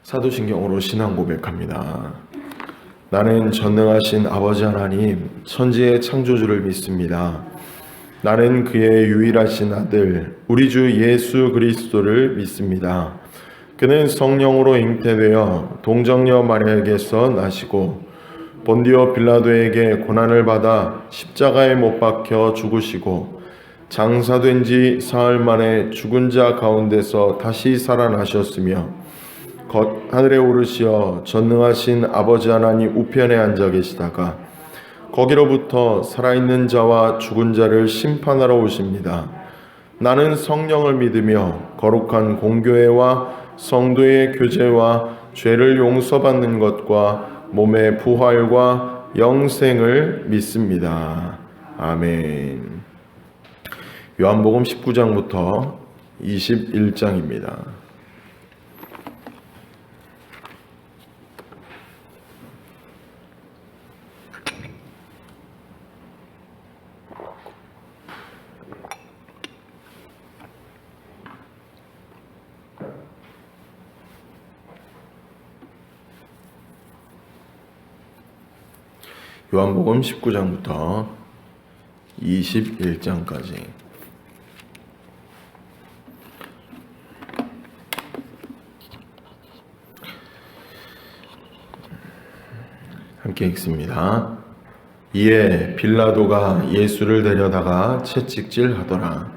사도신경으로 신앙 고백합니다. 나는 전능하신 아버지 하나님, 천지의 창조주를 믿습니다. 나는 그의 유일하신 아들, 우리 주 예수 그리스도를 믿습니다. 그는 성령으로 잉태되어 동정녀 마리아에게서 나시고 본디오 빌라도에게 고난을 받아 십자가에 못 박혀 죽으시고 장사된 지 사흘 만에 죽은 자 가운데서 다시 살아나셨으며 하늘에 오르시어 전능하신 아버지 하나님 우편에 앉아 계시다가 거기로부터 살아있는 자와 죽은 자를 심판하러 오십니다. 나는 성령을 믿으며 거룩한 공교회와 성도의 교제와 죄를 용서받는 것과 몸의 부활과 영생을 믿습니다. 아멘. 요한복음 19장부터 21장입니다. 요한복음 19장부터 21장까지 함께 읽습니다. 이에 빌라도가 예수를 데려다가 채찍질하더라.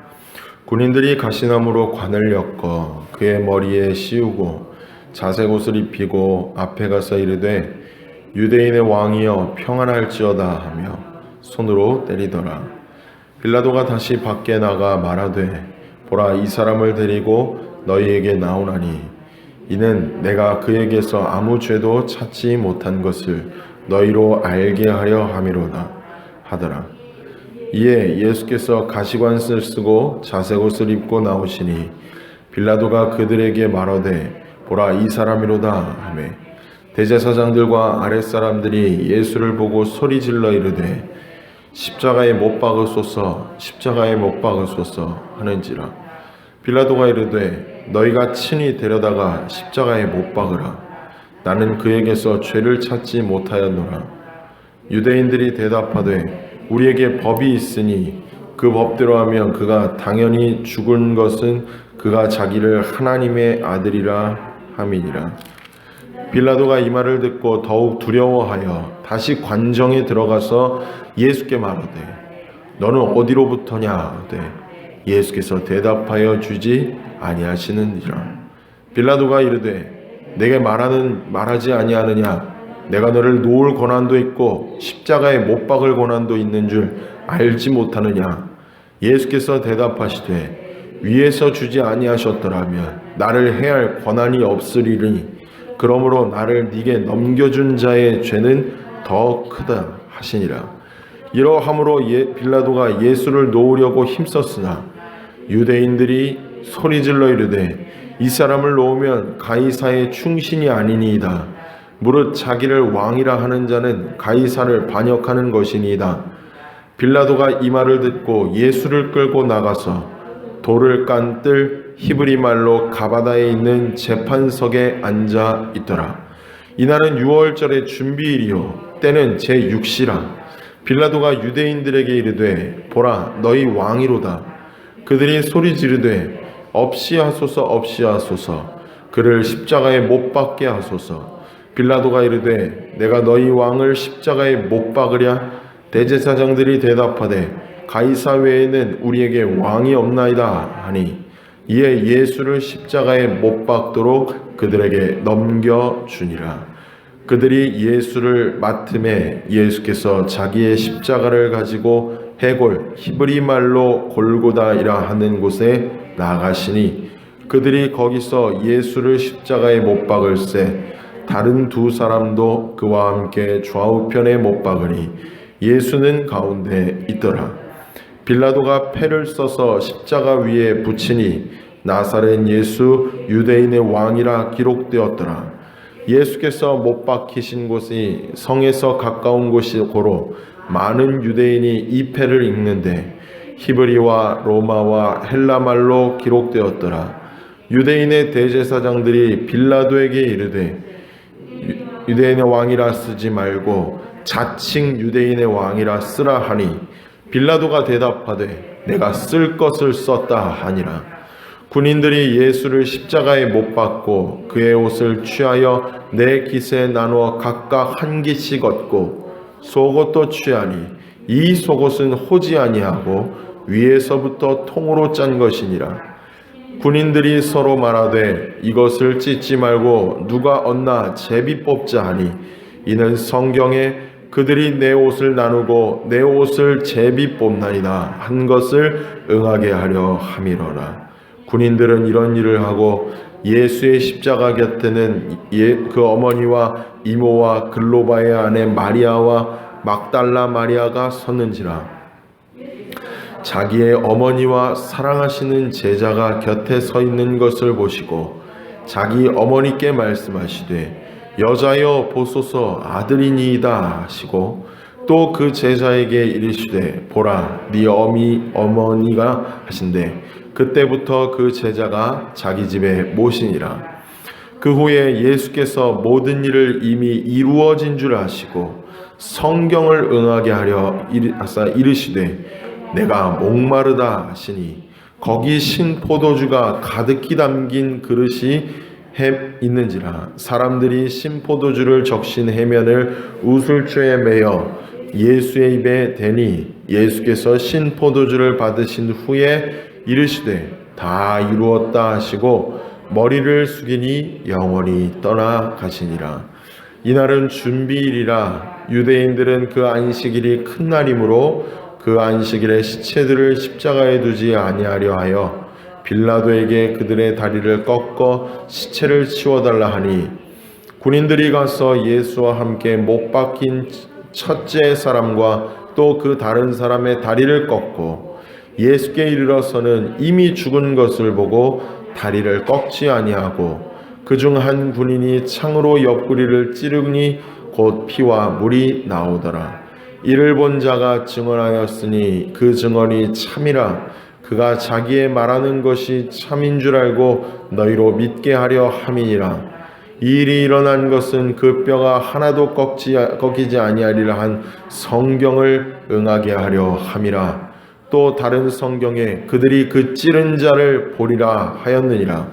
군인들이 가시나무로 관을 엮어 그의 머리에 씌우고 자색 옷을 입히고 앞에 가서 이르되 유대인의 왕이여 평안할지어다 하며 손으로 때리더라. 빌라도가 다시 밖에 나가 말하되 보라, 이 사람을 데리고 너희에게 나오나니 이는 내가 그에게서 아무 죄도 찾지 못한 것을 너희로 알게 하려 함이로다 하더라. 이에 예수께서 가시관을 쓰고 자색 옷을 입고 나오시니 빌라도가 그들에게 말하되 보라, 이 사람이로다 하매 대제사장들과 아랫사람들이 예수를 보고 소리질러 이르되 십자가에 못 박으소서, 십자가에 못 박으소서 하는지라. 빌라도가 이르되 너희가 친히 데려다가 십자가에 못 박으라. 나는 그에게서 죄를 찾지 못하였노라. 유대인들이 대답하되 우리에게 법이 있으니 그 법대로 하면 그가 당연히 죽은 것은 그가 자기를 하나님의 아들이라 함이니라. 빌라도가 이 말을 듣고 더욱 두려워하여 다시 관정에 들어가서 예수께 말하되 너는 어디로부터냐 하되 예수께서 대답하여 주지 아니하시느니라. 빌라도가 이르되 내게 말하지 아니하느냐? 내가 너를 놓을 고난도 있고 십자가에 못 박을 고난도 있는 줄 알지 못하느냐? 예수께서 대답하시되 위에서 주지 아니하셨더라면 나를 해할 권한이 없으리니 그러므로 나를 네게 넘겨준 자의 죄는 더 크다 하시니라. 이러함으로 빌라도가 예수를 놓으려고 힘썼으나 유대인들이 소리질러 이르되 이 사람을 놓으면 가이사의 충신이 아니니이다. 무릇 자기를 왕이라 하는 자는 가이사를 반역하는 것이니이다. 빌라도가 이 말을 듣고 예수를 끌고 나가서 돌을 깐 뜰 히브리 말로 가바다에 있는 재판석에 앉아 있더라. 이날은 유월절의 준비일이요 때는 제6시라. 빌라도가 유대인들에게 이르되 보라, 너희 왕이로다. 그들이 소리 지르되 없이 하소서, 없이 하소서. 그를 십자가에 못 박게 하소서. 빌라도가 이르되 내가 너희 왕을 십자가에 못 박으랴? 대제사장들이 대답하되 가이사 외에는 우리에게 왕이 없나이다 하니 이에 예수를 십자가에 못 박도록 그들에게 넘겨주니라. 그들이 예수를 맡음에 예수께서 자기의 십자가를 가지고 해골 히브리 말로 골고다이라 하는 곳에 나가시니 그들이 거기서 예수를 십자가에 못 박을새 다른 두 사람도 그와 함께 좌우편에 못 박으니 예수는 가운데 있더라. 빌라도가 패를 써서 십자가 위에 붙이니 나사렛 예수 유대인의 왕이라 기록되었더라. 예수께서 못 박히신 곳이 성에서 가까운 곳이고로 많은 유대인이 이 패를 읽는데 히브리와 로마와 헬라말로 기록되었더라. 유대인의 대제사장들이 빌라도에게 이르되 유대인의 왕이라 쓰지 말고 자칭 유대인의 왕이라 쓰라 하니 빌라도가 대답하되 내가 쓸 것을 썼다 하니라. 군인들이 예수를 십자가에 못 박고 그의 옷을 취하여 네 깃에 나누어 각각 한 깃씩 얻고 속옷도 취하니 이 속옷은 호지 아니하고 위에서부터 통으로 짠 것이니라. 군인들이 서로 말하되 이것을 찢지 말고 누가 얻나 제비 뽑자 하니 이는 성경에 그들이 내 옷을 나누고 내 옷을 제비 뽑나이다 한 것을 응하게 하려 함이로라. 군인들은 이런 일을 하고 예수의 십자가 곁에는 그 어머니와 이모와 글로바의 아내 마리아와 막달라 마리아가 섰는지라. 자기의 어머니와 사랑하시는 제자가 곁에 서 있는 것을 보시고 자기 어머니께 말씀하시되 여자여 보소서 아들이니이다 하시고 또 그 제자에게 이르시되 보라 네 어머니가 하신대 그때부터 그 제자가 자기 집에 모시니라. 그 후에 예수께서 모든 일을 이미 이루어진 줄 아시고 성경을 응하게 하려 하사 이르시되 내가 목마르다 하시니 거기 신 포도주가 가득히 담긴 그릇이 있는지라. 사람들이 신 포도주를 적신 해면을 우슬초에 매어 예수의 입에 대니 예수께서 신 포도주를 받으신 후에 이르시되 다 이루었다 하시고 머리를 숙이니 영원히 떠나가시니라. 이날은 준비일이라. 유대인들은 그 안식일이 큰 날이므로 그 안식일에 시체들을 십자가에 두지 아니하려 하여 빌라도에게 그들의 다리를 꺾어 시체를 치워달라 하니 군인들이 가서 예수와 함께 못 박힌 첫째 사람과 또 그 다른 사람의 다리를 꺾고 예수께 이르러서는 이미 죽은 것을 보고 다리를 꺾지 아니하고 그중 한 군인이 창으로 옆구리를 찌르니 곧 피와 물이 나오더라. 이를 본 자가 증언하였으니 그 증언이 참이라. 그가 자기의 말하는 것이 참인 줄 알고 너희로 믿게 하려 함이니라. 이 일이 일어난 것은 그 뼈가 하나도 꺾이지 아니하리라 한 성경을 응하게 하려 함이라. 또 다른 성경에 그들이 그 찌른 자를 보리라 하였느니라.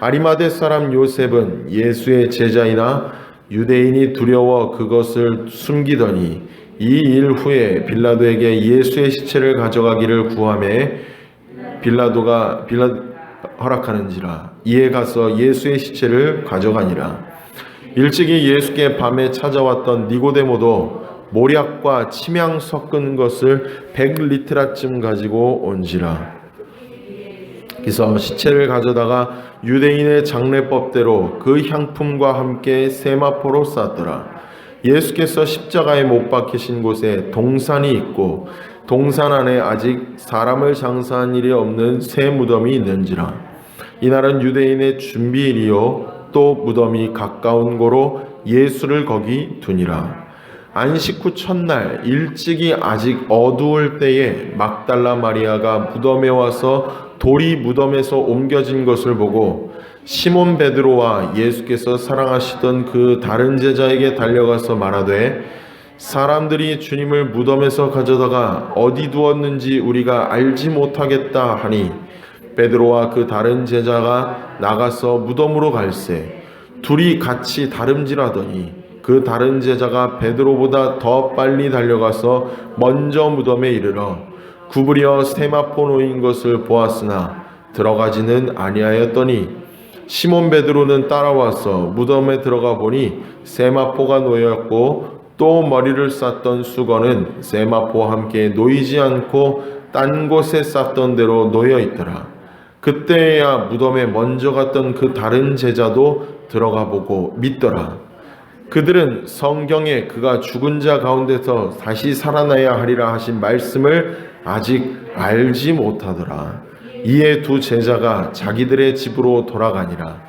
아리마대 사람 요셉은 예수의 제자이나 유대인이 두려워 그것을 숨기더니 이 일 후에 빌라도에게 예수의 시체를 가져가기를 구하매 빌라도가 허락하는지라. 이에 가서 예수의 시체를 가져가니라. 일찍이 예수께 밤에 찾아왔던 니고데모도 모략과 침향 섞은 것을 100리트라쯤 가지고 온지라. 그래서 시체를 가져다가 유대인의 장례법대로 그 향품과 함께 세마포로 쌌더라. 예수께서 십자가에 못 박히신 곳에 동산이 있고 동산 안에 아직 사람을 장사한 일이 없는 새 무덤이 있는지라. 이날은 유대인의 준비일이요 또 무덤이 가까운 고로 예수를 거기 두니라. 안식 후 첫날 일찍이 아직 어두울 때에 막달라 마리아가 무덤에 와서 돌이 무덤에서 옮겨진 것을 보고 시몬 베드로와 예수께서 사랑하시던 그 다른 제자에게 달려가서 말하되 사람들이 주님을 무덤에서 가져다가 어디 두었는지 우리가 알지 못하겠다 하니 베드로와 그 다른 제자가 나가서 무덤으로 갈새 둘이 같이 다름질하더니 그 다른 제자가 베드로보다 더 빨리 달려가서 먼저 무덤에 이르러 구부려 세마포 놓인 것을 보았으나 들어가지는 아니하였더니 시몬 베드로는 따라와서 무덤에 들어가 보니 세마포가 놓였고 또 머리를 쌌던 수건은 세마포와 함께 놓이지 않고 딴 곳에 쌌던 대로 놓여 있더라. 그때야 무덤에 먼저 갔던 그 다른 제자도 들어가 보고 믿더라. 그들은 성경에 그가 죽은 자 가운데서 다시 살아나야 하리라 하신 말씀을 아직 알지 못하더라. 이에 두 제자가 자기들의 집으로 돌아가니라.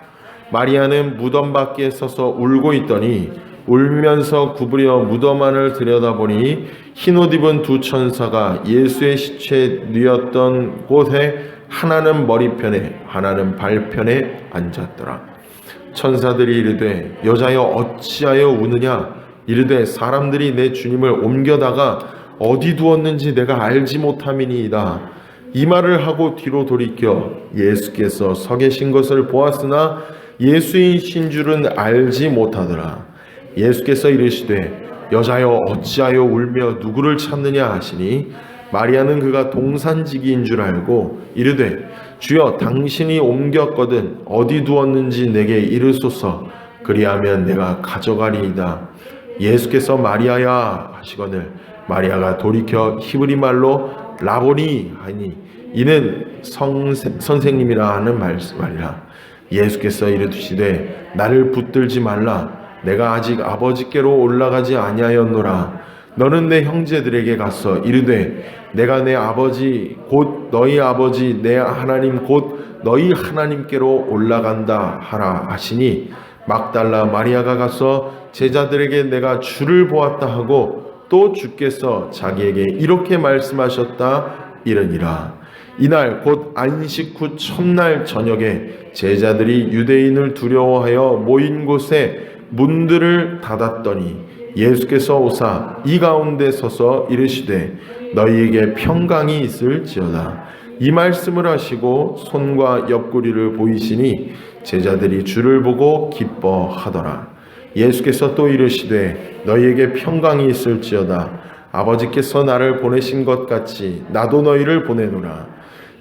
마리아는 무덤 밖에 서서 울고 있더니 울면서 구부려 무덤 안을 들여다보니 흰옷 입은 두 천사가 예수의 시체 뉘었던 곳에 하나는 머리편에 하나는 발편에 앉았더라. 천사들이 이르되 여자여 어찌하여 우느냐? 이르되 사람들이 내 주님을 옮겨다가 어디 두었는지 내가 알지 못함이니이다. 이 말을 하고 뒤로 돌이켜 예수께서 서 계신 것을 보았으나 예수이신 줄은 알지 못하더라. 예수께서 이르시되 여자여 어찌하여 울며 누구를 찾느냐 하시니 마리아는 그가 동산지기인 줄 알고 이르되 주여 당신이 옮겼거든 어디 두었는지 내게 이르소서 그리하면 내가 가져가리이다. 예수께서 마리아야 하시거늘 마리아가 돌이켜 히브리 말로 라보니 하니 이는 선생님이라 하는 말이라. 예수께서 이르시되 나를 붙들지 말라. 내가 아직 아버지께로 올라가지 아니하였노라. 너는 내 형제들에게 가서 이르되 내가 내 아버지 곧 너희 아버지 내 하나님 곧 너희 하나님께로 올라간다 하라 하시니 막달라 마리아가 가서 제자들에게 내가 주를 보았다 하고 또 주께서 자기에게 이렇게 말씀하셨다 이르니라. 이날 곧 안식 후 첫날 저녁에 제자들이 유대인을 두려워하여 모인 곳에 문들을 닫았더니 예수께서 오사 이 가운데 서서 이르시되 너희에게 평강이 있을지어다. 이 말씀을 하시고 손과 옆구리를 보이시니 제자들이 주를 보고 기뻐하더라. 예수께서 또 이르시되 너희에게 평강이 있을지어다. 아버지께서 나를 보내신 것 같이 나도 너희를 보내노라.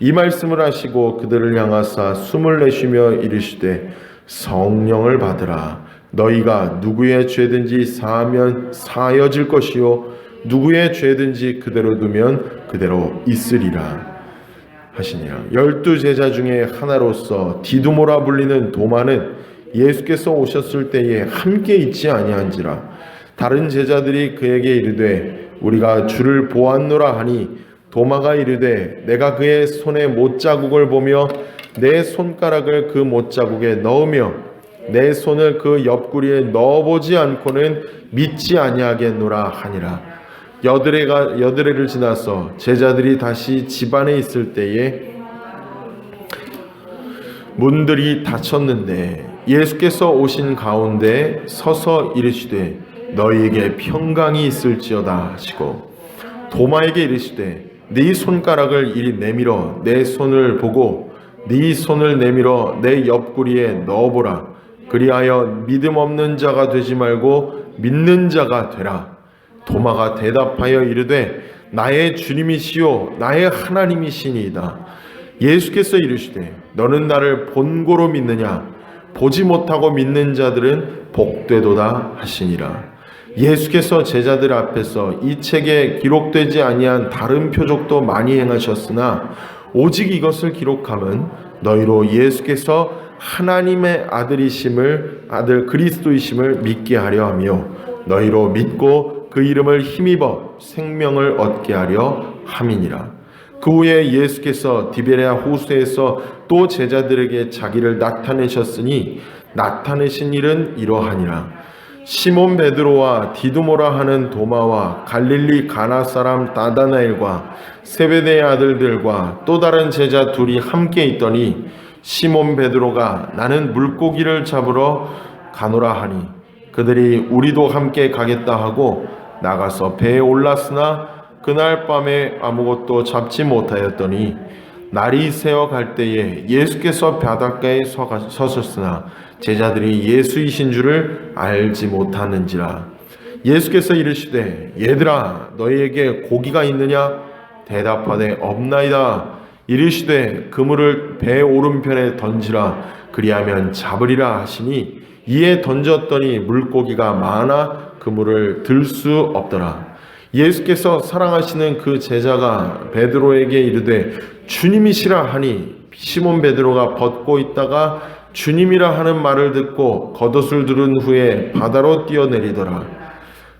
이 말씀을 하시고 그들을 향하사 숨을 내쉬며 이르시되 성령을 받으라. 너희가 누구의 죄든지 사하면 사하여질 것이요 누구의 죄든지 그대로 두면 그대로 있으리라 하시니라. 12 제자 중에 하나로서 디두모라 불리는 도마는 예수께서 오셨을 때에 함께 있지 아니한지라. 다른 제자들이 그에게 이르되 우리가 주를 보았노라 하니 도마가 이르되 내가 그의 손에 못자국을 보며 내 손가락을 그 못자국에 넣으며 내 손을 그 옆구리에 넣어보지 않고는 믿지 아니하겠노라 하니라. 여드레를 지나서 제자들이 다시 집안에 있을 때에 문들이 닫혔는데 예수께서 오신 가운데 서서 이르시되 너희에게 평강이 있을지어다 하시고 도마에게 이르시되 네 손가락을 이리 내밀어 내 손을 보고 네 손을 내밀어 내 옆구리에 넣어보라. 그리하여 믿음 없는 자가 되지 말고 믿는 자가 되라. 도마가 대답하여 이르되 나의 주님이시요 나의 하나님이시니이다. 예수께서 이르시되 너는 나를 본고로 믿느냐? 보지 못하고 믿는 자들은 복되도다 하시니라. 예수께서 제자들 앞에서 이 책에 기록되지 아니한 다른 표적도 많이 행하셨으나 오직 이것을 기록함은 너희로 예수께서 하나님의 아들 그리스도이심을 믿게 하려 하며 너희로 믿고 그 이름을 힘입어 생명을 얻게 하려 함이니라. 그 후에 예수께서 디베레아 호수에서 또 제자들에게 자기를 나타내셨으니 나타내신 일은 이러하니라. 시몬 베드로와 디두모라 하는 도마와 갈릴리 가나 사람 나다나엘과 세베대의 아들들과 또 다른 제자 둘이 함께 있더니 시몬 베드로가 나는 물고기를 잡으러 가노라 하니 그들이 우리도 함께 가겠다 하고 나가서 배에 올랐으나 그날 밤에 아무것도 잡지 못하였더니 날이 새어 갈 때에 예수께서 바닷가에 서셨으나 제자들이 예수이신 줄을 알지 못하는지라. 예수께서 이르시되 얘들아 너희에게 고기가 있느냐? 대답하되 없나이다. 이르시되 그물을 배 오른편에 던지라. 그리하면 잡으리라 하시니 이에 던졌더니 물고기가 많아 그물을 들 수 없더라. 예수께서 사랑하시는 그 제자가 베드로에게 이르되 주님이시라 하니 시몬 베드로가 벗고 있다가 주님이라 하는 말을 듣고 겉옷을 두른 후에 바다로 뛰어내리더라.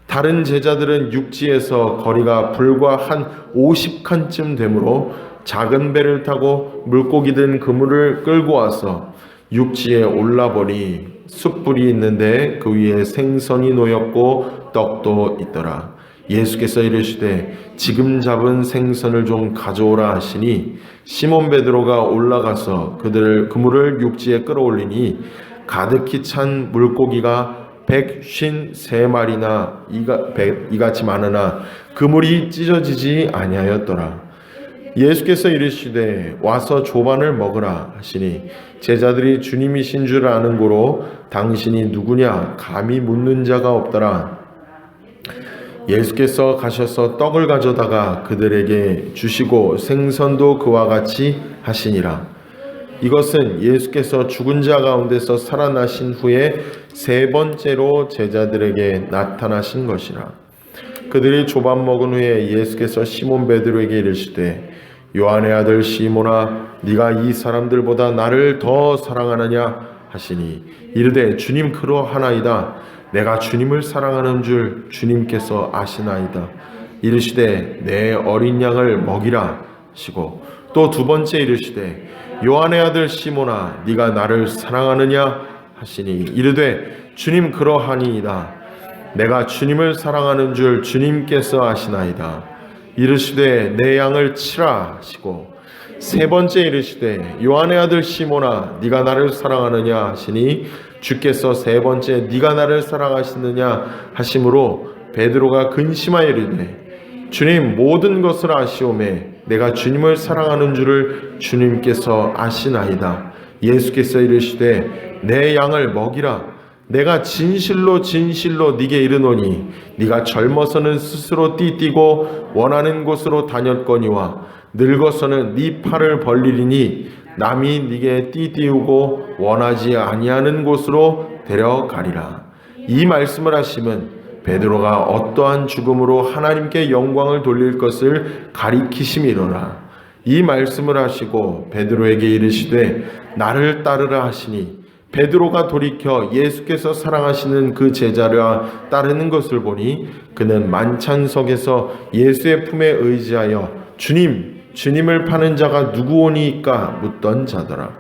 다른 제자들은 육지에서 거리가 불과 한 50칸쯤 되므로 작은 배를 타고 물고기 든 그물을 끌고 와서 육지에 올라보니 숯불이 있는데 그 위에 생선이 놓였고 떡도 있더라. 예수께서 이르시되 지금 잡은 생선을 좀 가져오라 하시니 시몬 베드로가 올라가서 그물을 육지에 끌어올리니 가득히 찬 물고기가 153마리나 이같이 많으나 그물이 찢어지지 아니하였더라. 예수께서 이르시되 와서 조반을 먹으라 하시니 제자들이 주님이신 줄 아는 고로 당신이 누구냐 감히 묻는 자가 없더라. 예수께서 가셔서 떡을 가져다가 그들에게 주시고 생선도 그와 같이 하시니라. 이것은 예수께서 죽은 자 가운데서 살아나신 후에 세 번째로 제자들에게 나타나신 것이라. 그들이 조반 먹은 후에 예수께서 시몬 베드로에게 이르시되 요한의 아들 시몬아 네가 이 사람들보다 나를 더 사랑하느냐 하시니 이르되 주님 그러하나이다. 내가 주님을 사랑하는 줄 주님께서 아시나이다. 이르시되 내 어린 양을 먹이라 하시고 또 두 번째 이르시되 요한의 아들 시몬아 네가 나를 사랑하느냐 하시니 이르되 주님 그러하니이다. 내가 주님을 사랑하는 줄 주님께서 아시나이다. 이르시되 내 양을 치라 하시고 세 번째 이르시되 요한의 아들 시몬아 네가 나를 사랑하느냐 하시니 주께서 세 번째 네가 나를 사랑하시느냐 하심으로 베드로가 근심하여 이르되 주님 모든 것을 아시오매 내가 주님을 사랑하는 줄을 주님께서 아시나이다. 예수께서 이르시되 내 양을 먹이라. 내가 진실로 네게 이르노니 네가 젊어서는 스스로 띠띠고 원하는 곳으로 다녔거니와 늙어서는 네 팔을 벌리리니 남이 네게 띠띠우고 원하지 아니하는 곳으로 데려가리라. 이 말씀을 하심은 베드로가 어떠한 죽음으로 하나님께 영광을 돌릴 것을 가리키심이로라. 이 말씀을 하시고 베드로에게 이르시되 나를 따르라 하시니 베드로가 돌이켜 예수께서 사랑하시는 그 제자를 따르는 것을 보니 그는 만찬석에서 예수의 품에 의지하여 주님을 파는 자가 누구오니까 묻던 자더라.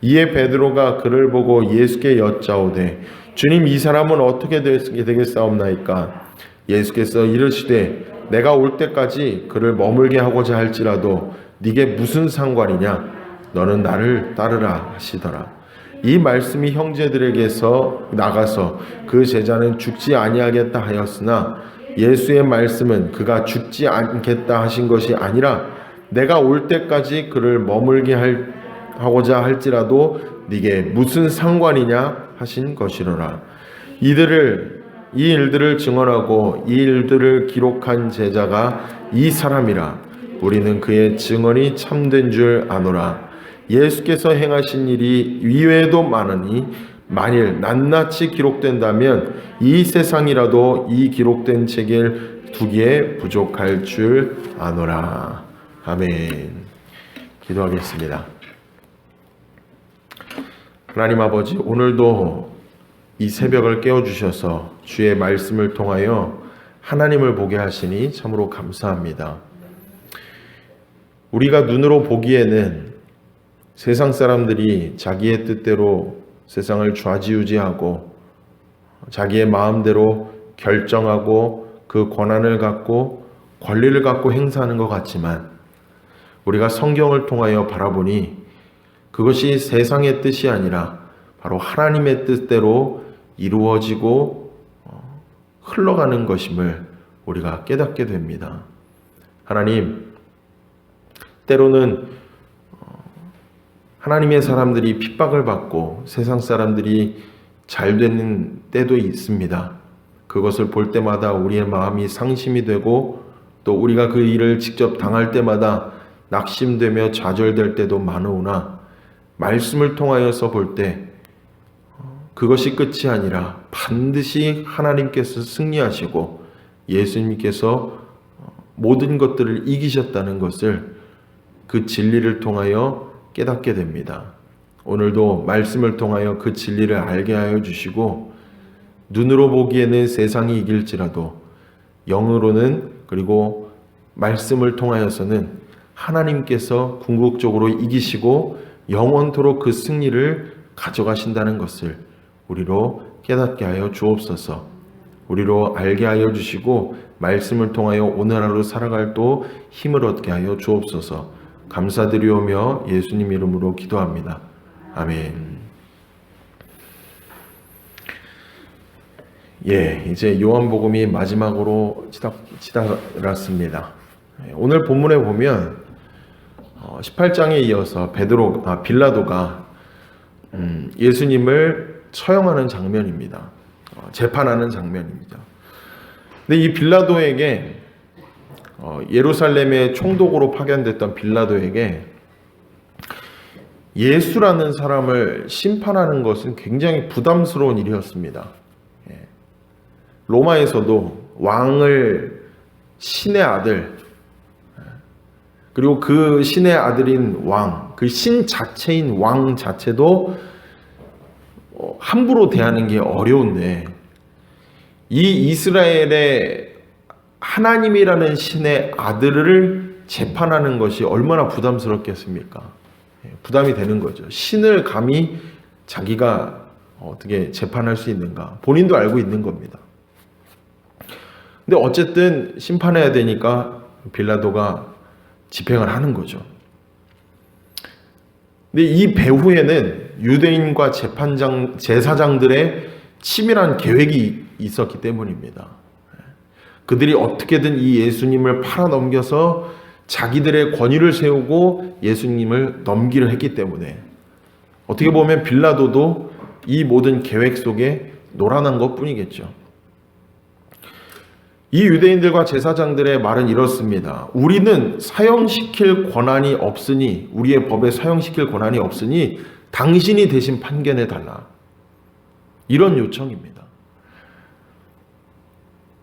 이에 베드로가 그를 보고 예수께 여짜오되 주님 이 사람은 어떻게 되겠사옵나이까? 예수께서 이르시되 내가 올 때까지 그를 머물게 하고자 할지라도 네게 무슨 상관이냐? 너는 나를 따르라 하시더라. 이 말씀이 형제들에게서 나가서 그 제자는 죽지 아니하겠다 하였으나 예수의 말씀은 그가 죽지 않겠다 하신 것이 아니라 내가 올 때까지 그를 머물게 하고자 할지라도 네게 무슨 상관이냐 하신 것이로라. 이 일들을 증언하고 이 일들을 기록한 제자가 이 사람이라. 우리는 그의 증언이 참된 줄 아노라. 예수께서 행하신 일이 이외에도 많으니 만일 낱낱이 기록된다면 이 세상이라도 이 기록된 책을 두기에 부족할 줄 아노라. 아멘. 기도하겠습니다. 하나님 아버지, 오늘도 이 새벽을 깨워주셔서 주의 말씀을 통하여 하나님을 보게 하시니 참으로 감사합니다. 우리가 눈으로 보기에는 세상 사람들이 자기의 뜻대로 세상을 좌지우지하고 자기의 마음대로 결정하고 그 권한을 갖고 권리를 갖고 행사하는 것 같지만 우리가 성경을 통하여 바라보니 그것이 세상의 뜻이 아니라 바로 하나님의 뜻대로 이루어지고 흘러가는 것임을 우리가 깨닫게 됩니다. 하나님, 때로는 하나님의 사람들이 핍박을 받고 세상 사람들이 잘 되는 때도 있습니다. 그것을 볼 때마다 우리의 마음이 상심이 되고 또 우리가 그 일을 직접 당할 때마다 낙심되며 좌절될 때도 많으나 말씀을 통하여서 볼 때 그것이 끝이 아니라 반드시 하나님께서 승리하시고 예수님께서 모든 것들을 이기셨다는 것을 그 진리를 통하여 깨닫게 됩니다. 오늘도 말씀을 통하여 그 진리를 알게 하여 주시고 눈으로 보기에는 세상이 이길지라도 영으로는 그리고 말씀을 통하여서는 하나님께서 궁극적으로 이기시고 영원토록 그 승리를 가져가신다는 것을 우리로 깨닫게 하여 주옵소서. 우리로 알게 하여 주시고 말씀을 통하여 오늘 하루 살아갈 또 힘을 얻게 하여 주옵소서. 감사드리오며 예수님 이름으로 기도합니다. 아멘. 이제 요한복음이 마지막으로 치달았습니다. 오늘 본문에 보면 18장에 이어서 빌라도가 예수님을 처형하는 장면입니다. 재판하는 장면입니다. 근데 이 빌라도에게 예루살렘의 총독으로 파견됐던 빌라도에게 예수라는 사람을 심판하는 것은 굉장히 부담스러운 일이었습니다. 로마에서도 왕을 신의 아들, 그리고 그 신의 아들인 왕, 그 신 자체인 왕 자체도 함부로 대하는 게 어려운데, 이 이스라엘의 하나님이라는 신의 아들을 재판하는 것이 얼마나 부담스럽겠습니까? 부담이 되는 거죠. 신을 감히 자기가 어떻게 재판할 수 있는가? 본인도 알고 있는 겁니다. 근데 어쨌든 심판해야 되니까 빌라도가 집행을 하는 거죠. 근데 이 배후에는 유대인과 제사장들의 치밀한 계획이 있었기 때문입니다. 그들이 어떻게든 이 예수님을 팔아넘겨서 자기들의 권위를 세우고 예수님을 넘기려 했기 때문에, 어떻게 보면 빌라도도 이 모든 계획 속에 노란한 것 뿐이겠죠. 이 유대인들과 제사장들의 말은 이렇습니다. 우리는 사형시킬 권한이 없으니, 우리의 법에 사형시킬 권한이 없으니 당신이 대신 판결해 달라. 이런 요청입니다.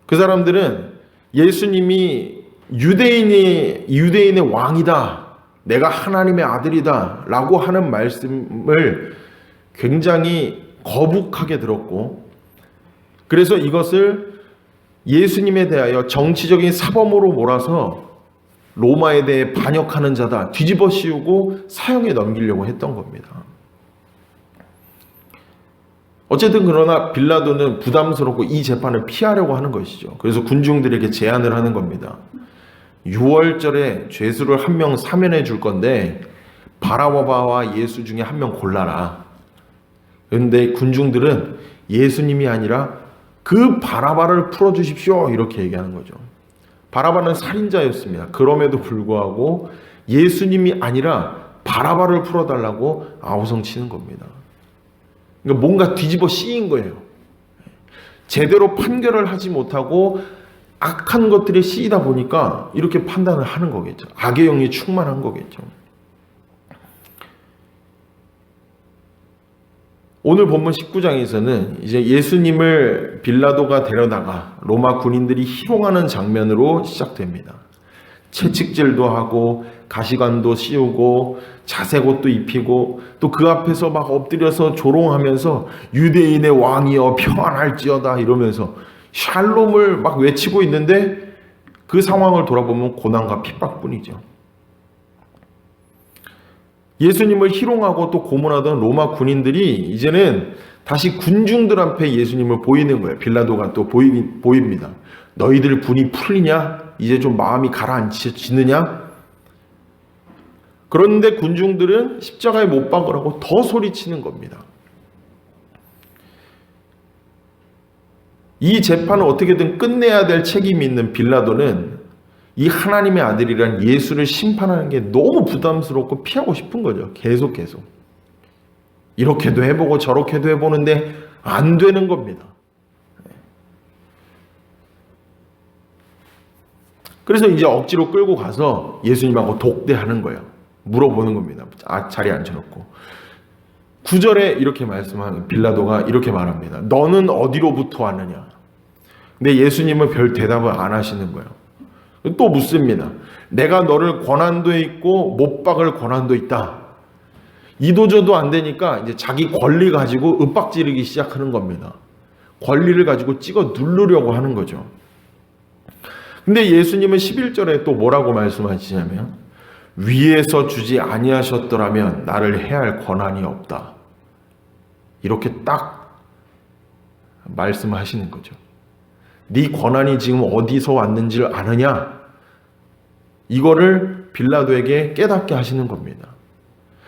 그 사람들은 예수님이 유대인의 왕이다, 내가 하나님의 아들이다 라고 하는 말씀을 굉장히 거북하게 들었고, 그래서 이것을 예수님에 대하여 정치적인 사범으로 몰아서 로마에 대해 반역하는 자다, 뒤집어 씌우고 사형에 넘기려고 했던 겁니다. 어쨌든 그러나 빌라도는 부담스럽고 이 재판을 피하려고 하는 것이죠. 그래서 군중들에게 제안을 하는 겁니다. 6월절에 죄수를 한 명 사면해 줄 건데 바라바와 예수 중에 한 명 골라라. 그런데 군중들은 예수님이 아니라 그 바라바를 풀어주십시오, 이렇게 얘기하는 거죠. 바라바는 살인자였습니다. 그럼에도 불구하고 예수님이 아니라 바라바를 풀어달라고 아우성치는 겁니다. 그러니까 뭔가 뒤집어 씌인 거예요. 제대로 판결을 하지 못하고 악한 것들이 씌이다 보니까 이렇게 판단을 하는 거겠죠. 악의 영이 충만한 거겠죠. 오늘 본문 19장에서는 이제 예수님을 빌라도가 데려다가 로마 군인들이 희롱하는 장면으로 시작됩니다. 채찍질도 하고 가시관도 씌우고 자색옷도 입히고 또 그 앞에서 막 엎드려서 조롱하면서 유대인의 왕이여 평안할지어다 이러면서 샬롬을 막 외치고 있는데, 그 상황을 돌아보면 고난과 핍박뿐이죠. 예수님을 희롱하고 또 고문하던 로마 군인들이 이제는 다시 군중들 앞에 예수님을 보이는 거예요. 빌라도가 또 보입니다. 너희들 분이 풀리냐? 이제 좀 마음이 가라앉히느냐? 그런데 군중들은 십자가에 못 박으라고 더 소리치는 겁니다. 이 재판을 어떻게든 끝내야 될 책임이 있는 빌라도는 이 하나님의 아들이란 예수를 심판하는 게 너무 부담스럽고 피하고 싶은 거죠. 계속. 이렇게도 해보고 저렇게도 해보는데 안 되는 겁니다. 그래서 이제 억지로 끌고 가서 예수님하고 독대하는 거예요. 물어보는 겁니다. 자리에 앉혀놓고. 9절에 이렇게 말씀하는 빌라도가 이렇게 말합니다. 너는 어디로부터 왔느냐? 근데 예수님은 별 대답을 안 하시는 거예요. 또 묻습니다. 내가 너를 권한도 있고 못 박을 권한도 있다. 이도저도 안 되니까 이제 자기 권리 가지고 윽박지르기 시작하는 겁니다. 권리를 가지고 찍어 누르려고 하는 거죠. 근데 예수님은 11절에 또 뭐라고 이렇게 딱 말씀하시는 거죠. 네 권한이 지금 어디서 왔는지를 아느냐? 이거를 빌라도에게 깨닫게 하시는 겁니다.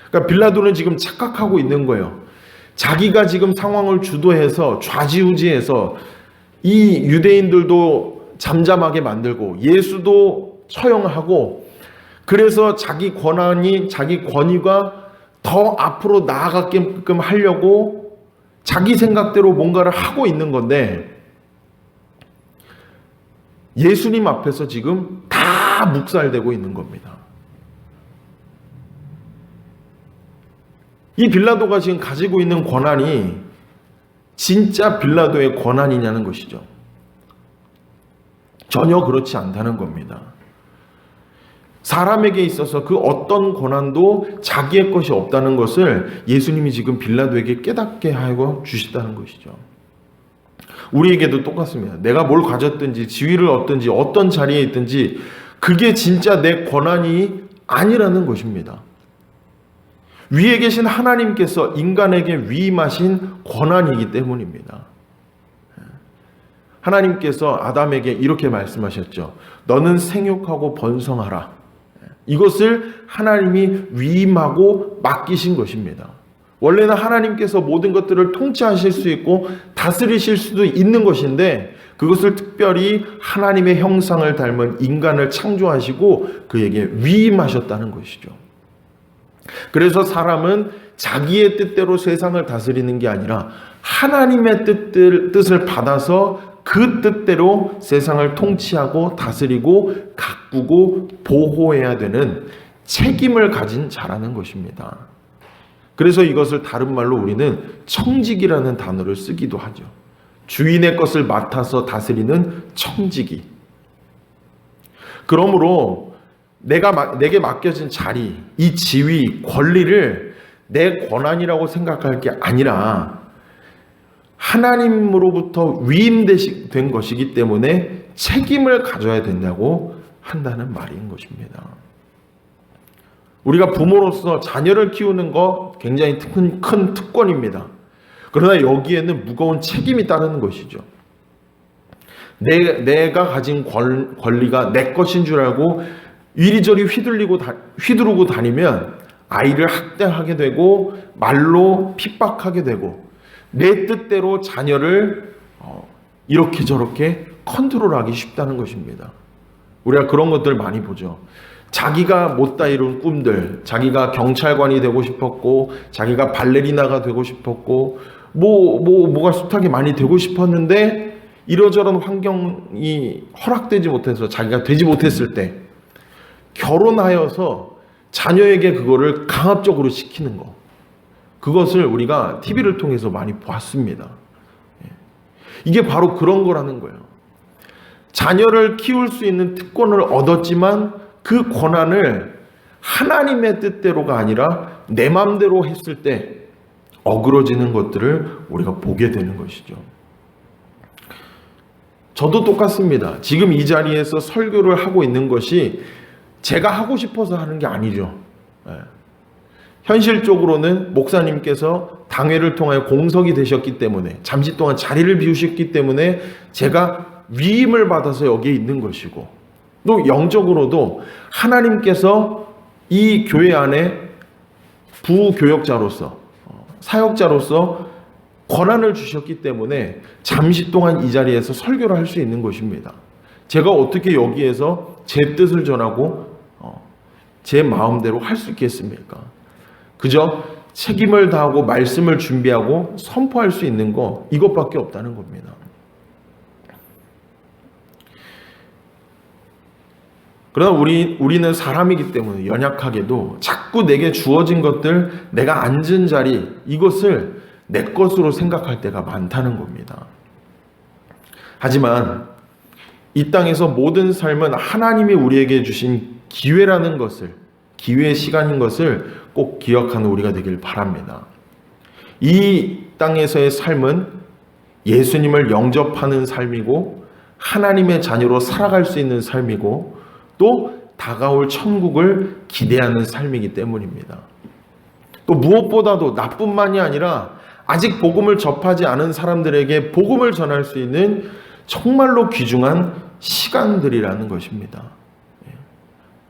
그러니까 빌라도는 지금 착각하고 있는 거예요. 자기가 지금 상황을 주도해서 좌지우지해서 이 유대인들도 잠잠하게 만들고 예수도 처형하고, 그래서 자기 권한이, 자기 권위가 더 앞으로 나아가게끔 하려고 자기 생각대로 뭔가를 하고 있는 건데, 예수님 앞에서 지금 다 묵살되고 있는 겁니다. 이 빌라도가 지금 가지고 있는 권한이 진짜 빌라도의 권한이냐는 것이죠. 전혀 그렇지 않다는 겁니다. 사람에게 있어서 그 어떤 권한도 자기의 것이 없다는 것을 예수님이 지금 빌라도에게 깨닫게 하고 주시다는 것이죠. 우리에게도 똑같습니다. 내가 뭘 가졌든지 지위를 얻든지 어떤 자리에 있든지 그게 진짜 내 권한이 아니라는 것입니다. 위에 계신 하나님께서 인간에게 위임하신 권한이기 때문입니다. 하나님께서 아담에게 이렇게 말씀하셨죠. 너는 생육하고 번성하라. 이것을 하나님이 위임하고 맡기신 것입니다. 원래는 하나님께서 모든 것들을 통치하실 수 있고 다스리실 수도 있는 것인데, 그것을 특별히 하나님의 형상을 닮은 인간을 창조하시고 그에게 위임하셨다는 것이죠. 그래서 사람은 자기의 뜻대로 세상을 다스리는 게 아니라 하나님의 뜻을 받아서 그 뜻대로 세상을 통치하고 다스리고 가꾸고 보호해야 되는 책임을 가진 자라는 것입니다. 그래서 이것을 다른 말로 우리는 청직이라는 단어를 쓰기도 하죠. 주인의 것을 맡아서 다스리는 청직이. 그러므로 내게 맡겨진 자리, 이 지위, 권리를 내 권한이라고 생각할 게 아니라 하나님으로부터 위임된 것이기 때문에 책임을 가져야 된다고 한다는 말인 것입니다. 우리가 부모로서 자녀를 키우는 거 굉장히 큰 특권입니다. 그러나 여기에는 무거운 책임이 따르는 것이죠. 내가 가진 권리가 내 것인 줄 알고 이리저리 휘두르고 다니면 아이를 학대하게 되고 말로 핍박하게 되고 내 뜻대로 자녀를 이렇게 저렇게 컨트롤하기 쉽다는 것입니다. 우리가 그런 것들 많이 보죠. 자기가 못다 이룬 꿈들, 자기가 경찰관이 되고 싶었고 자기가 발레리나가 되고 싶었고 뭐가 숱하게 많이 되고 싶었는데 이러저런 환경이 허락되지 못해서 자기가 되지 못했을 때 결혼하여서 자녀에게 그거를 강압적으로 시키는 거, 그것을 우리가 TV를 통해서 많이 봤습니다. 이게 바로 그런 거라는 거예요. 자녀를 키울 수 있는 특권을 얻었지만 그 권한을 하나님의 뜻대로가 아니라 내 마음대로 했을 때 어그러지는 것들을 우리가 보게 되는 것이죠. 저도 똑같습니다. 지금 이 자리에서 설교를 하고 있는 것이 제가 하고 싶어서 하는 게 아니죠. 현실적으로는 목사님께서 당회를 통하여 공석이 되셨기 때문에 잠시 동안 자리를 비우셨기 때문에 제가 위임을 받아서 여기에 있는 것이고, 또 영적으로도 하나님께서 이 교회 안에 부교역자로서 사역자로서 권한을 주셨기 때문에 잠시 동안 이 자리에서 설교를 할 수 있는 것입니다. 제가 어떻게 여기에서 제 뜻을 전하고 제 마음대로 할 수 있겠습니까? 그저 책임을 다하고 말씀을 준비하고 선포할 수 있는 거, 이것밖에 없다는 겁니다. 그러나 우리는 사람이기 때문에 연약하게도 자꾸 내게 주어진 것들, 내가 앉은 자리, 이것을 내 것으로 생각할 때가 많다는 겁니다. 하지만 이 땅에서 모든 삶은 하나님이 우리에게 주신 기회라는 것을, 기회의 시간인 것을 꼭 기억하는 우리가 되길 바랍니다. 이 땅에서의 삶은 예수님을 영접하는 삶이고 하나님의 자녀로 살아갈 수 있는 삶이고 또 다가올 천국을 기대하는 삶이기 때문입니다. 또 무엇보다도 나뿐만이 아니라 아직 복음을 접하지 않은 사람들에게 복음을 전할 수 있는 정말로 귀중한 시간들이라는 것입니다.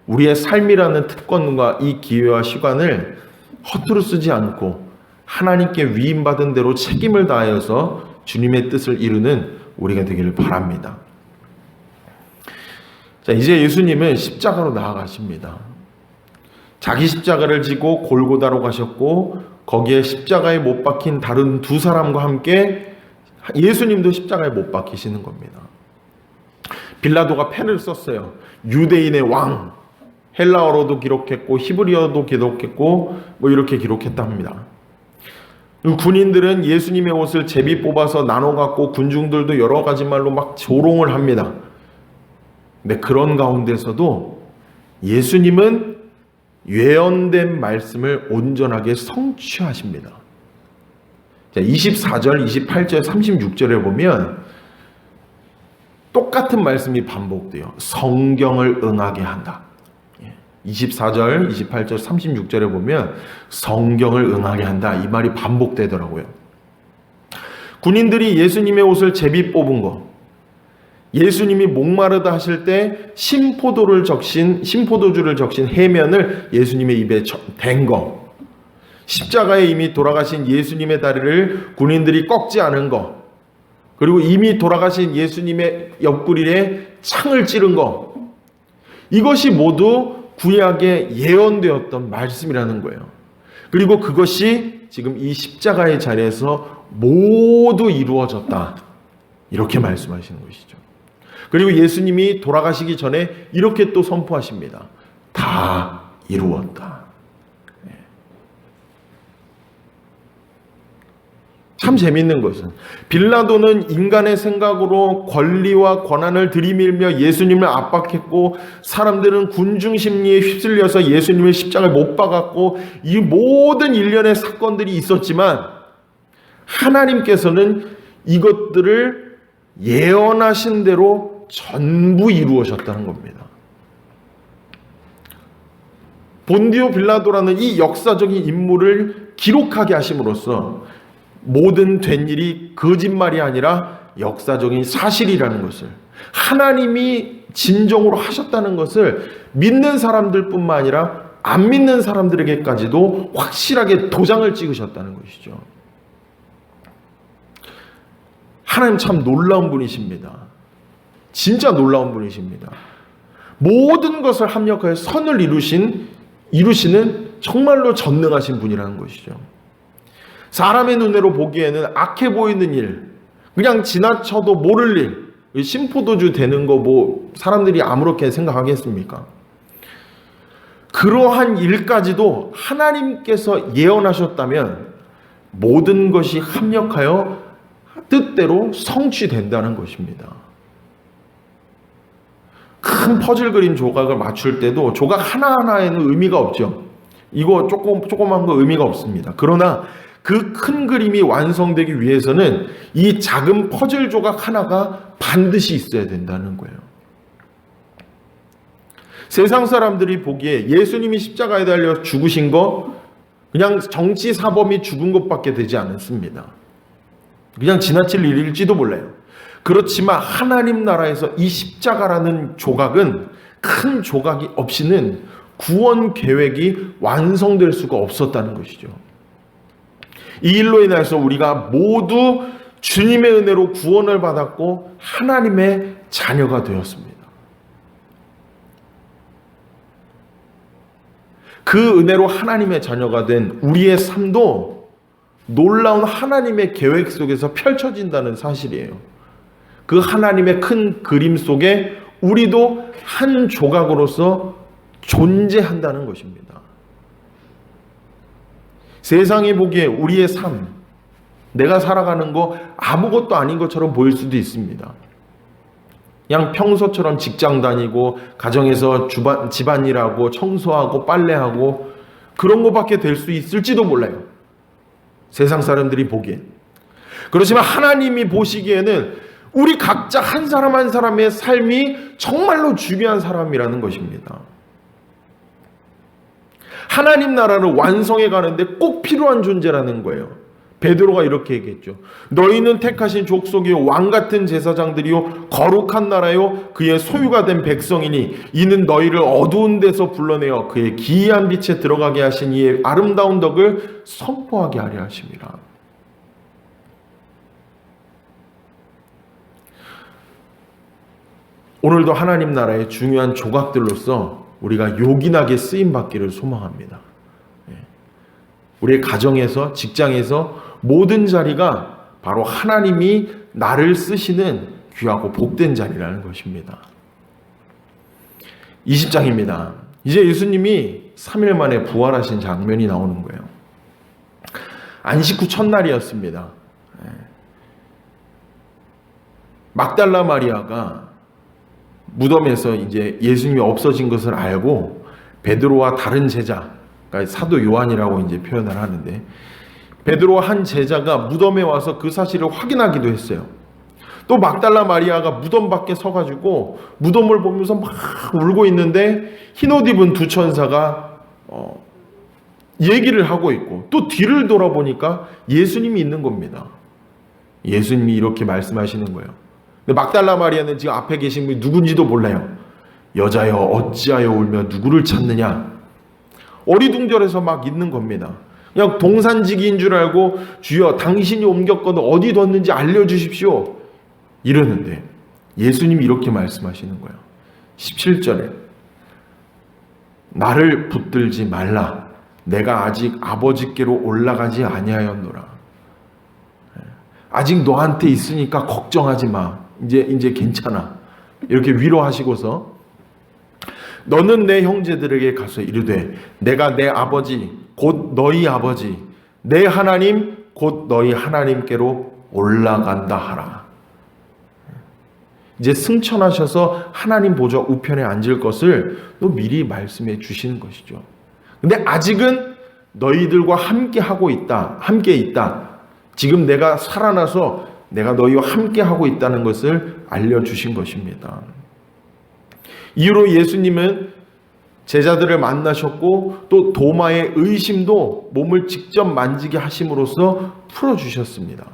우리의 삶이라는 특권과 이 기회와 시간을 허투루 쓰지 않고 하나님께 위임받은 대로 책임을 다하여서 주님의 뜻을 이루는 우리가 되기를 바랍니다. 자, 이제 예수님은 십자가로 나아가십니다. 자기 십자가를 지고 골고다로 가셨고 거기에 십자가에 못 박힌 다른 두 사람과 함께 예수님도 십자가에 못 박히시는 겁니다. 빌라도가 펜을 썼어요. 유대인의 왕. 헬라어로도 기록했고 히브리어도 기록했고 이렇게 기록했답니다. 군인들은 예수님의 옷을 제비 뽑아서 나눠 갖고 군중들도 여러 가지 말로 막 조롱을 합니다. 근데 그런 가운데서도 예수님은 예언된 말씀을 온전하게 성취하십니다. 24절, 28절, 36절에 보면 똑같은 말씀이 반복돼요. 성경을 응하게 한다. 24절, 28절, 36절에 보면 성경을 응하게 한다. 이 말이 반복되더라고요. 군인들이 예수님의 옷을 제비 뽑은 거, 예수님이 목마르다 하실 때 심포도주를 적신 해면을 예수님의 입에 댄 거, 십자가에 이미 돌아가신 예수님의 다리를 군인들이 꺾지 않은 거, 그리고 이미 돌아가신 예수님의 옆구리에 창을 찌른 거, 이것이 모두 구약에 예언되었던 말씀이라는 거예요. 그리고 그것이 지금 이 십자가의 자리에서 모두 이루어졌다. 이렇게 말씀하시는 것이죠. 그리고 예수님이 돌아가시기 전에 이렇게 또 선포하십니다. 다 이루었다. 참 재밌는 것은 빌라도는 인간의 생각으로 권리와 권한을 들이밀며 예수님을 압박했고 사람들은 군중 심리에 휩쓸려서 예수님을 십자가에 못 박았고 이 모든 일련의 사건들이 있었지만 하나님께서는 이것들을 예언하신 대로 전부 이루어졌다는 겁니다. 본디오 빌라도라는 이 역사적인 인물을 기록하게 하심으로써 모든 된 일이 거짓말이 아니라 역사적인 사실이라는 것을, 하나님이 진정으로 하셨다는 것을 믿는 사람들뿐만 아니라 안 믿는 사람들에게까지도 확실하게 도장을 찍으셨다는 것이죠. 하나님 참 놀라운 분이십니다. 진짜 놀라운 분이십니다. 모든 것을 합력하여 선을 이루시는 정말로 전능하신 분이라는 것이죠. 사람의 눈으로 보기에는 악해 보이는 일, 그냥 지나쳐도 모를 일, 심포도주 되는 거 사람들이 아무렇게 생각하겠습니까? 그러한 일까지도 하나님께서 예언하셨다면 모든 것이 합력하여 뜻대로 성취된다는 것입니다. 큰 퍼즐 그림 조각을 맞출 때도 조각 하나하나에는 의미가 없죠. 이거 조그만 거 의미가 없습니다. 그러나 그 큰 그림이 완성되기 위해서는 이 작은 퍼즐 조각 하나가 반드시 있어야 된다는 거예요. 세상 사람들이 보기에 예수님이 십자가에 달려 죽으신 거 그냥 정치 사범이 죽은 것밖에 되지 않습니다. 그냥 지나칠 일일지도 몰라요. 그렇지만 하나님 나라에서 이 십자가라는 조각은 큰 조각이 없이는 구원 계획이 완성될 수가 없었다는 것이죠. 이 일로 인해서 우리가 모두 주님의 은혜로 구원을 받았고 하나님의 자녀가 되었습니다. 그 은혜로 하나님의 자녀가 된 우리의 삶도 놀라운 하나님의 계획 속에서 펼쳐진다는 사실이에요. 그 하나님의 큰 그림 속에 우리도 한 조각으로서 존재한다는 것입니다. 세상이 보기에 우리의 삶, 내가 살아가는 거 아무것도 아닌 것처럼 보일 수도 있습니다. 그냥 평소처럼 직장 다니고 가정에서 집안일하고 청소하고 빨래하고 그런 것밖에 될 수 있을지도 몰라요. 세상 사람들이 보기엔. 그렇지만 하나님이 보시기에는 우리 각자 한 사람 한 사람의 삶이 정말로 중요한 사람이라는 것입니다. 하나님 나라를 완성해 가는데 꼭 필요한 존재라는 거예요. 베드로가 이렇게 얘기했죠. 너희는 택하신 족속이요 왕 같은 제사장들이요 거룩한 나라요 그의 소유가 된 백성이니 이는 너희를 어두운 데서 불러내어 그의 기이한 빛에 들어가게 하신 이의 아름다운 덕을 선포하게 하려 하심이라. 오늘도 하나님 나라의 중요한 조각들로서 우리가 요긴하게 쓰임받기를 소망합니다. 우리의 가정에서, 직장에서 모든 자리가 바로 하나님이 나를 쓰시는 귀하고 복된 자리라는 것입니다. 20장입니다. 이제 예수님이 3일 만에 부활하신 장면이 나오는 거예요. 안식 후 첫날이었습니다. 막달라 마리아가 무덤에서 이제 예수님이 없어진 것을 알고 베드로와 다른 제자, 그러니까 사도 요한이라고 이제 표현을 하는데 베드로와 한 제자가 무덤에 와서 그 사실을 확인하기도 했어요. 또 막달라 마리아가 무덤 밖에 서가지고 무덤을 보면서 막 울고 있는데 흰옷 입은 두 천사가 얘기를 하고 있고 또 뒤를 돌아보니까 예수님이 있는 겁니다. 예수님이 이렇게 말씀하시는 거예요. 근데 막달라 마리아는 지금 앞에 계신 분이 누군지도 몰라요. 여자여 어찌하여 울며 누구를 찾느냐. 어리둥절해서 막 있는 겁니다. 그냥 동산지기인 줄 알고 주여 당신이 옮겼거든 어디 뒀는지 알려주십시오 이러는데 예수님이 이렇게 말씀하시는 거예요. 17절에 나를 붙들지 말라 내가 아직 아버지께로 올라가지 아니하였노라. 아직 너한테 있으니까 걱정하지 마. 이제 괜찮아. 이렇게 위로하시고서 너는 내 형제들에게 가서 이르되 내가 내 아버지 곧 너희 아버지 내 하나님 곧 너희 하나님께로 올라간다 하라. 이제 승천하셔서 하나님 보좌 우편에 앉을 것을 또 미리 말씀해 주시는 것이죠. 근데 아직은 너희들과 함께 하고 있다. 함께 있다. 지금 내가 살아나서 내가 너희와 함께 하고 있다는 것을 알려주신 것입니다. 이후로 예수님은 제자들을 만나셨고 또 도마의 의심도 몸을 직접 만지게 하심으로써 풀어주셨습니다.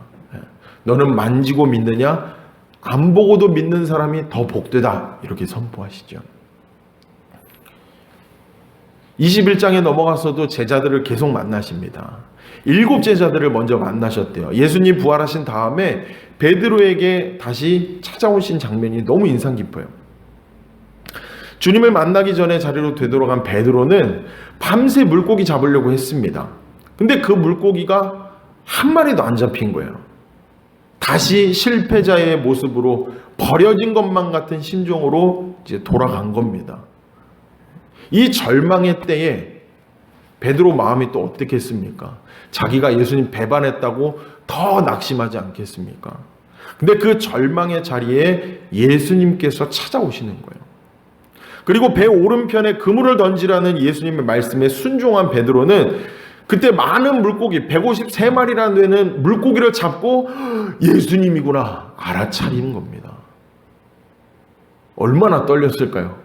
너는 만지고 믿느냐? 안 보고도 믿는 사람이 더 복되다. 이렇게 선포하시죠. 21장에 넘어가서도 제자들을 계속 만나십니다. 7 제자들을 먼저 만나셨대요. 예수님 부활하신 다음에 베드로에게 다시 찾아오신 장면이 너무 인상 깊어요. 주님을 만나기 전에 자리로 되돌아간 베드로는 밤새 물고기 잡으려고 했습니다. 근데 그 물고기가 한 마리도 안 잡힌 거예요. 다시 실패자의 모습으로 버려진 것만 같은 심정으로 이제 돌아간 겁니다. 이 절망의 때에 베드로 마음이 또 어떻겠습니까? 자기가 예수님 배반했다고 더 낙심하지 않겠습니까? 근데 그 절망의 자리에 예수님께서 찾아오시는 거예요. 그리고 배 오른편에 그물을 던지라는 예수님의 말씀에 순종한 베드로는 그때 많은 물고기 153마리라는 데는 물고기를 잡고 예수님이구나 알아차리는 겁니다. 얼마나 떨렸을까요?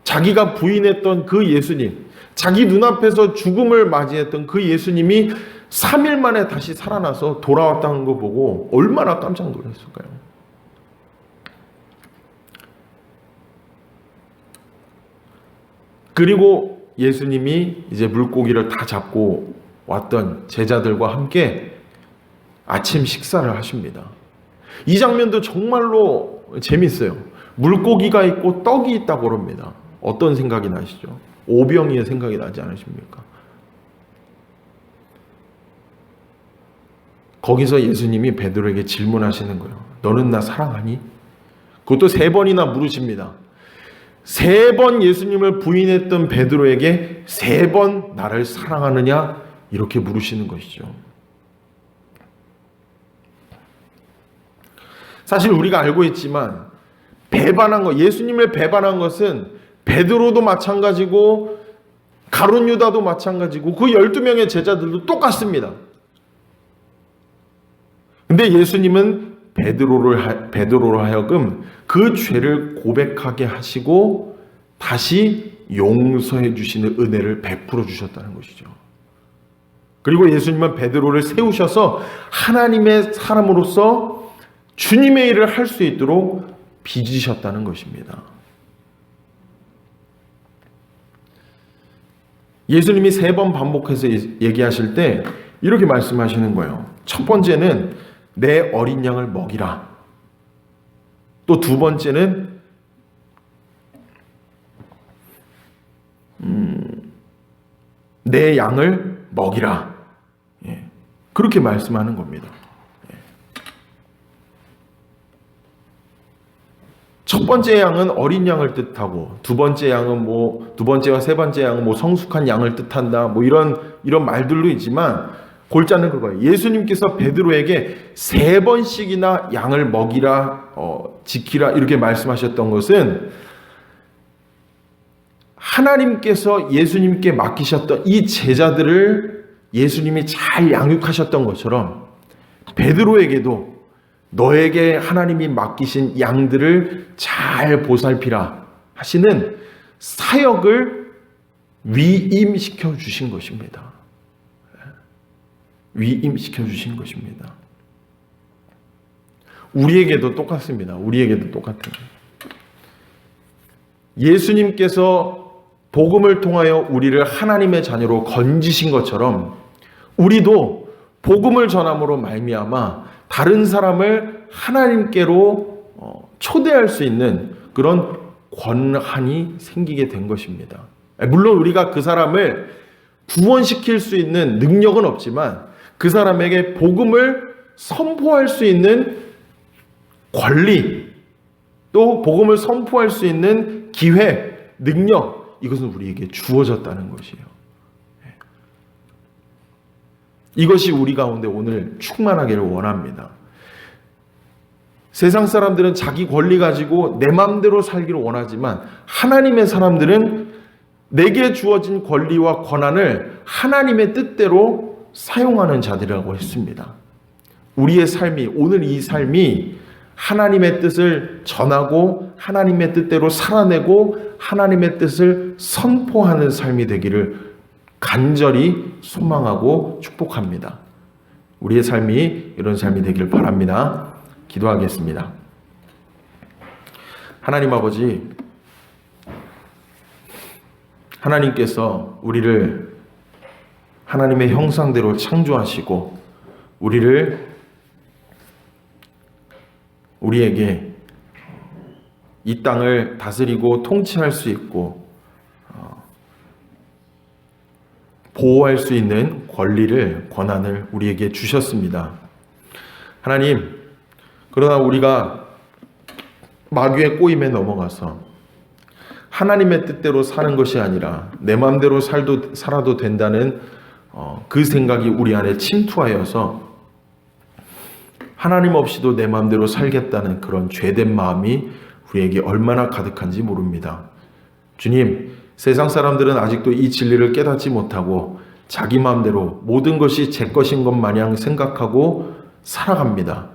자기가 부인했던 그 예수님, 자기 눈앞에서 죽음을 맞이했던 그 예수님이 3일 만에 다시 살아나서 돌아왔다는 거 보고 얼마나 깜짝 놀랐을까요? 그리고 예수님이 이제 물고기를 다 잡고 왔던 제자들과 함께 아침 식사를 하십니다. 이 장면도 정말로 재밌어요. 물고기가 있고 떡이 있다고 그럽니다. 어떤 생각이 나시죠? 오병이의 생각이 나지 않으십니까? 거기서 예수님이 베드로에게 질문하시는 거예요. 너는 나 사랑하니? 그것도 3번이나 물으십니다. 3번 예수님을 부인했던 베드로에게 3번 나를 사랑하느냐? 이렇게 물으시는 것이죠. 사실 우리가 알고 있지만 배반한 것, 예수님을 배반한 것은 베드로도 마찬가지고 가룟 유다도 마찬가지고 그 12명의 제자들도 똑같습니다. 근데 예수님은 베드로로 하여금 그 죄를 고백하게 하시고 다시 용서해 주시는 은혜를 베풀어 주셨다는 것이죠. 그리고 예수님은 베드로를 세우셔서 하나님의 사람으로서 주님의 일을 할 수 있도록 빚으셨다는 것입니다. 예수님이 3번 반복해서 얘기하실 때 이렇게 말씀하시는 거예요. 첫 번째는 내 어린 양을 먹이라. 또 두 번째는 내 양을 먹이라. 그렇게 말씀하는 겁니다. 첫 번째 양은 어린 양을 뜻하고 두 번째 양은 두 번째와 세 번째 양은 성숙한 양을 뜻한다. 이런 말들도 있지만 골자는 그거예요. 예수님께서 베드로에게 3번씩이나 양을 먹이라, 지키라 이렇게 말씀하셨던 것은 하나님께서 예수님께 맡기셨던 이 제자들을 예수님이 잘 양육하셨던 것처럼 베드로에게도 너에게 하나님이 맡기신 양들을 잘 보살피라 하시는 사역을 위임시켜 주신 것입니다. 위임시켜 주신 것입니다. 우리에게도 똑같습니다. 우리에게도 똑같은. 예수님께서 복음을 통하여 우리를 하나님의 자녀로 건지신 것처럼 우리도 복음을 전함으로 말미암아 다른 사람을 하나님께로 초대할 수 있는 그런 권한이 생기게 된 것입니다. 물론 우리가 그 사람을 구원시킬 수 있는 능력은 없지만 그 사람에게 복음을 선포할 수 있는 권리, 또 복음을 선포할 수 있는 기회, 능력, 이것은 우리에게 주어졌다는 것이에요. 이것이 우리 가운데 오늘 충만하기를 원합니다. 세상 사람들은 자기 권리 가지고 내 마음대로 살기를 원하지만 하나님의 사람들은 내게 주어진 권리와 권한을 하나님의 뜻대로 사용하는 자들이라고 했습니다. 우리의 삶이, 오늘 이 삶이 하나님의 뜻을 전하고 하나님의 뜻대로 살아내고 하나님의 뜻을 선포하는 삶이 되기를 간절히 소망하고 축복합니다. 우리의 삶이 이런 삶이 되기를 바랍니다. 기도하겠습니다. 하나님 아버지, 하나님께서 우리를 하나님의 형상대로 창조하시고 우리에게 이 땅을 다스리고 통치할 수 있고 보호할 수 있는 권리를, 권한을 우리에게 주셨습니다. 하나님, 그러나 우리가 마귀의 꼬임에 넘어가서 하나님의 뜻대로 사는 것이 아니라 내 마음대로 살아도 된다는 그 생각이 우리 안에 침투하여서 하나님 없이도 내 마음대로 살겠다는 그런 죄된 마음이 우리에게 얼마나 가득한지 모릅니다. 주님, 세상 사람들은 아직도 이 진리를 깨닫지 못하고 자기 마음대로 모든 것이 제 것인 것 마냥 생각하고 살아갑니다.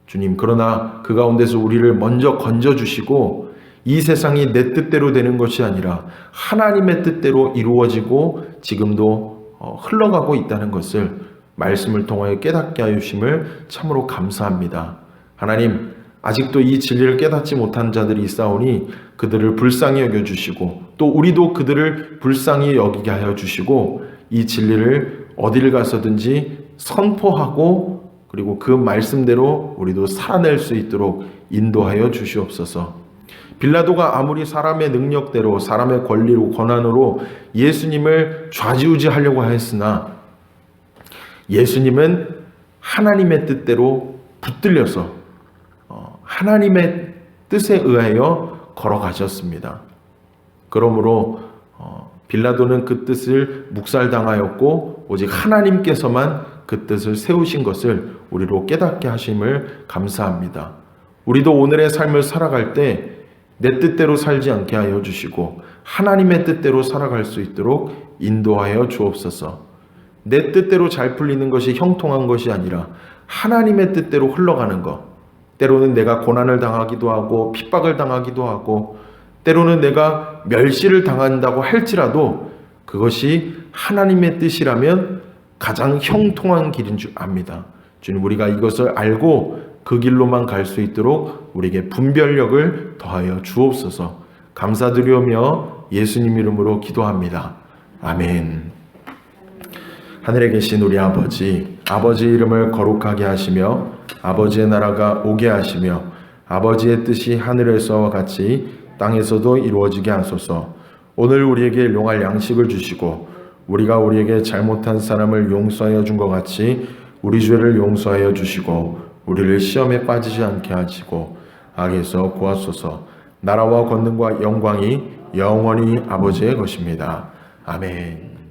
주님, 그러나 그 가운데서 우리를 먼저 건져주시고 이 세상이 내 뜻대로 되는 것이 아니라 하나님의 뜻대로 이루어지고 지금도 흘러가고 있다는 것을 말씀을 통하여 깨닫게 하여 주심을 참으로 감사합니다. 하나님, 아직도 이 진리를 깨닫지 못한 자들이 있사오니 그들을 불쌍히 여겨주시고 또 우리도 그들을 불쌍히 여기게 하여 주시고 이 진리를 어디를 가서든지 선포하고 그리고 그 말씀대로 우리도 살아낼 수 있도록 인도하여 주시옵소서. 빌라도가 아무리 사람의 능력대로 사람의 권리로 권한으로 예수님을 좌지우지하려고 했으나 예수님은 하나님의 뜻대로 붙들려서 하나님의 뜻에 의하여 걸어가셨습니다. 그러므로 빌라도는 그 뜻을 묵살당하였고 오직 하나님께서만 그 뜻을 세우신 것을 우리로 깨닫게 하심을 감사합니다. 우리도 오늘의 삶을 살아갈 때 내 뜻대로 살지 않게 하여 주시고 하나님의 뜻대로 살아갈 수 있도록 인도하여 주옵소서. 내 뜻대로 잘 풀리는 것이 형통한 것이 아니라 하나님의 뜻대로 흘러가는 것. 때로는 내가 고난을 당하기도 하고 핍박을 당하기도 하고 때로는 내가 멸시를 당한다고 할지라도 그것이 하나님의 뜻이라면 가장 형통한 길인 줄 압니다. 주님, 우리가 이것을 알고 그 길로만 갈 수 있도록 우리에게 분별력을 더하여 주옵소서. 감사드리오며 예수님 이름으로 기도합니다. 아멘. 하늘에 계신 우리 아버지, 아버지의 이름을 거룩하게 하시며 아버지의 나라가 오게 하시며 아버지의 뜻이 하늘에서와 같이 땅에서도 이루어지게 하소서. 오늘 우리에게 일용할 양식을 주시고 우리가 우리에게 잘못한 사람을 용서하여 준 것 같이 우리 죄를 용서하여 주시고 우리를 시험에 빠지지 않게 하시고 악에서 구하소서. 나라와 권능과 영광이 영원히 아버지의 것입니다. 아멘.